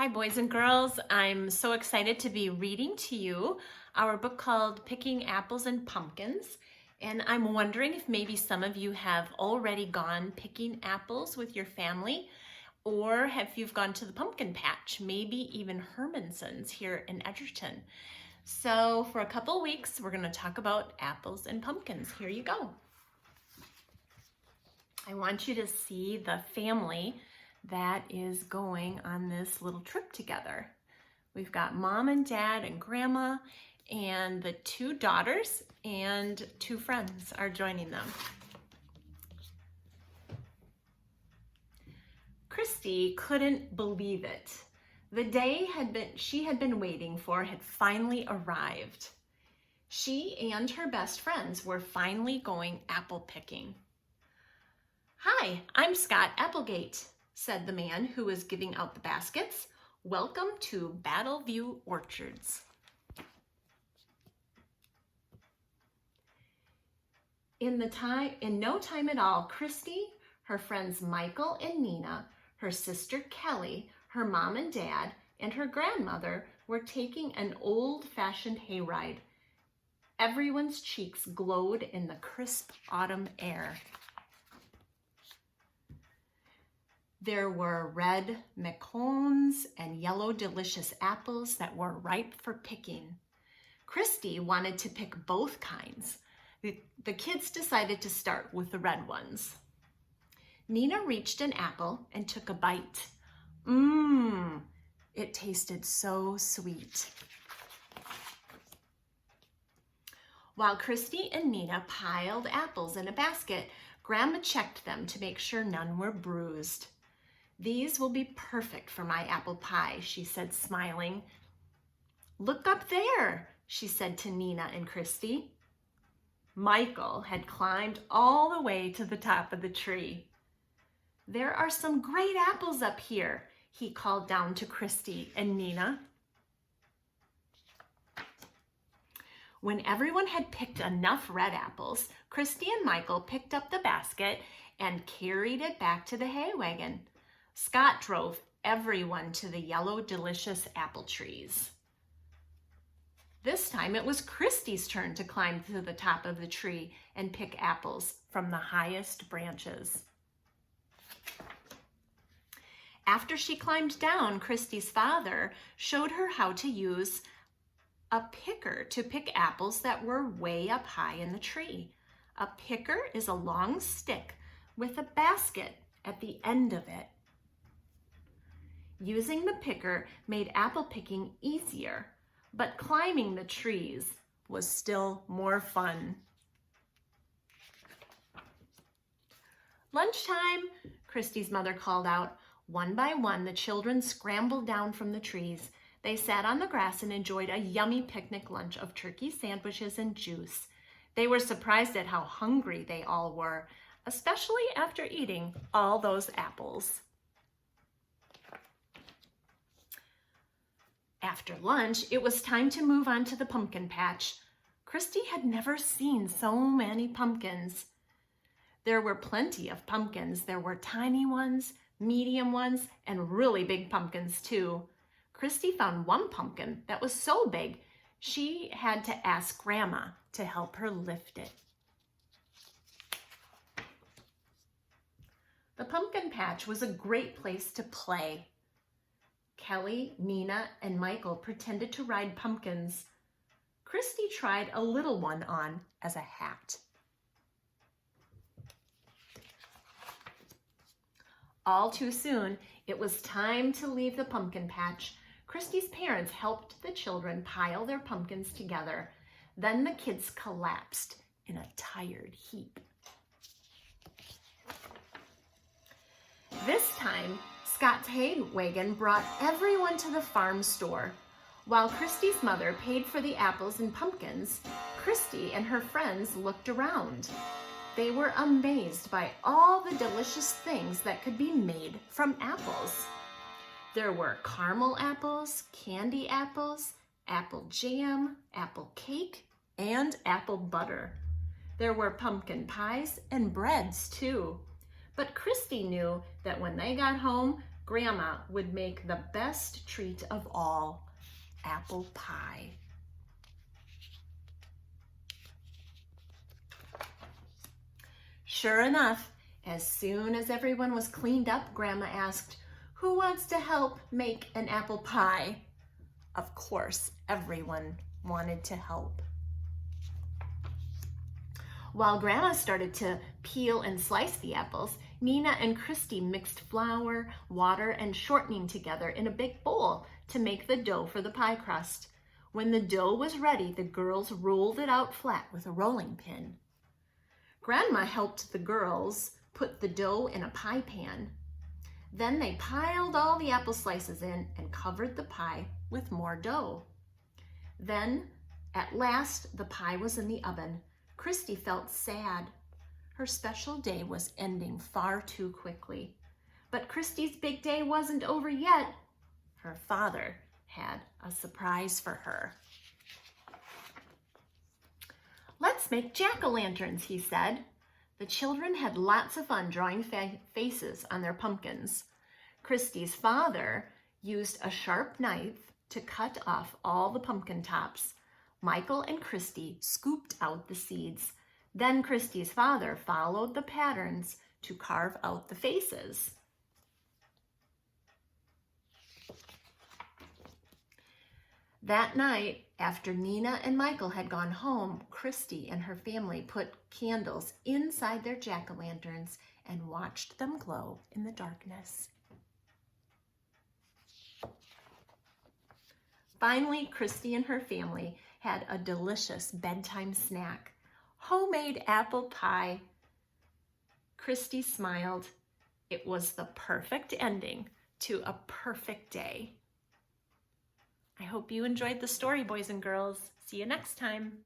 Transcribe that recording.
Hi, boys and girls. I'm so excited to be reading to you our book called Picking Apples and Pumpkins. And I'm wondering if maybe some of you have already gone picking apples with your family, or if you've gone to the pumpkin patch, maybe even Hermanson's here in Edgerton. So for a couple weeks, we're going to talk about apples and pumpkins. Here you go. I want you to see the family that is going on this little trip together. We've got mom and dad and grandma and the two daughters and two friends are joining them. Christy couldn't believe it. The day she had been waiting for had finally arrived. She and her best friends were finally going apple picking. "Hi, I'm Scott Applegate," said the man who was giving out the baskets. "Welcome to Battleview Orchards." In no time at all, Christy, her friends Michael and Nina, her sister Kelly, her mom and dad, and her grandmother were taking an old-fashioned hayride. Everyone's cheeks glowed in the crisp autumn air. There were red McCones and yellow delicious apples that were ripe for picking. Christy wanted to pick both kinds. The kids decided to start with the red ones. Nina reached an apple and took a bite. It tasted so sweet. While Christy and Nina piled apples in a basket, Grandma checked them to make sure none were bruised. "These will be perfect for my apple pie," she said, smiling. "Look up there," she said to Nina and Christy. Michael had climbed all the way to the top of the tree. "There are some great apples up here," he called down to Christy and Nina. When everyone had picked enough red apples, Christy and Michael picked up the basket and carried it back to the hay wagon. Scott drove everyone to the yellow, delicious apple trees. This time it was Christy's turn to climb to the top of the tree and pick apples from the highest branches. After she climbed down, Christy's father showed her how to use a picker to pick apples that were way up high in the tree. A picker is a long stick with a basket at the end of it. Using the picker made apple picking easier, but climbing the trees was still more fun. "Lunchtime," Christy's mother called out. One by one, the children scrambled down from the trees. They sat on the grass and enjoyed a yummy picnic lunch of turkey sandwiches and juice. They were surprised at how hungry they all were, especially after eating all those apples. After lunch, it was time to move on to the pumpkin patch. Christy had never seen so many pumpkins. There were plenty of pumpkins. There were tiny ones, medium ones, and really big pumpkins too. Christy found one pumpkin that was so big, she had to ask Grandma to help her lift it. The pumpkin patch was a great place to play. Kelly, Nina, and Michael pretended to ride pumpkins. Christy tried a little one on as a hat. All too soon, it was time to leave the pumpkin patch. Christy's parents helped the children pile their pumpkins together. Then the kids collapsed in a tired heap. This time, Scott's hay wagon brought everyone to the farm store. While Christy's mother paid for the apples and pumpkins, Christy and her friends looked around. They were amazed by all the delicious things that could be made from apples. There were caramel apples, candy apples, apple jam, apple cake, and apple butter. There were pumpkin pies and breads too. But Christy knew that when they got home, Grandma would make the best treat of all, apple pie. Sure enough, as soon as everyone was cleaned up, Grandma asked, "Who wants to help make an apple pie?" Of course, everyone wanted to help. While Grandma started to peel and slice the apples, Nina and Christy mixed flour, water, and shortening together in a big bowl to make the dough for the pie crust. When the dough was ready, the girls rolled it out flat with a rolling pin. Grandma helped the girls put the dough in a pie pan. Then they piled all the apple slices in and covered the pie with more dough. Then, at last, the pie was in the oven. Christy felt sad. Her special day was ending far too quickly. But Christy's big day wasn't over yet. Her father had a surprise for her. "Let's make jack-o'-lanterns," he said. The children had lots of fun drawing faces on their pumpkins. Christy's father used a sharp knife to cut off all the pumpkin tops. Michael and Christy scooped out the seeds. Then Christy's father followed the patterns to carve out the faces. That night, after Nina and Michael had gone home, Christy and her family put candles inside their jack-o'-lanterns and watched them glow in the darkness. Finally, Christy and her family had a delicious bedtime snack, homemade apple pie. Christy smiled. It was the perfect ending to a perfect day. I hope you enjoyed the story, boys and girls. See you next time.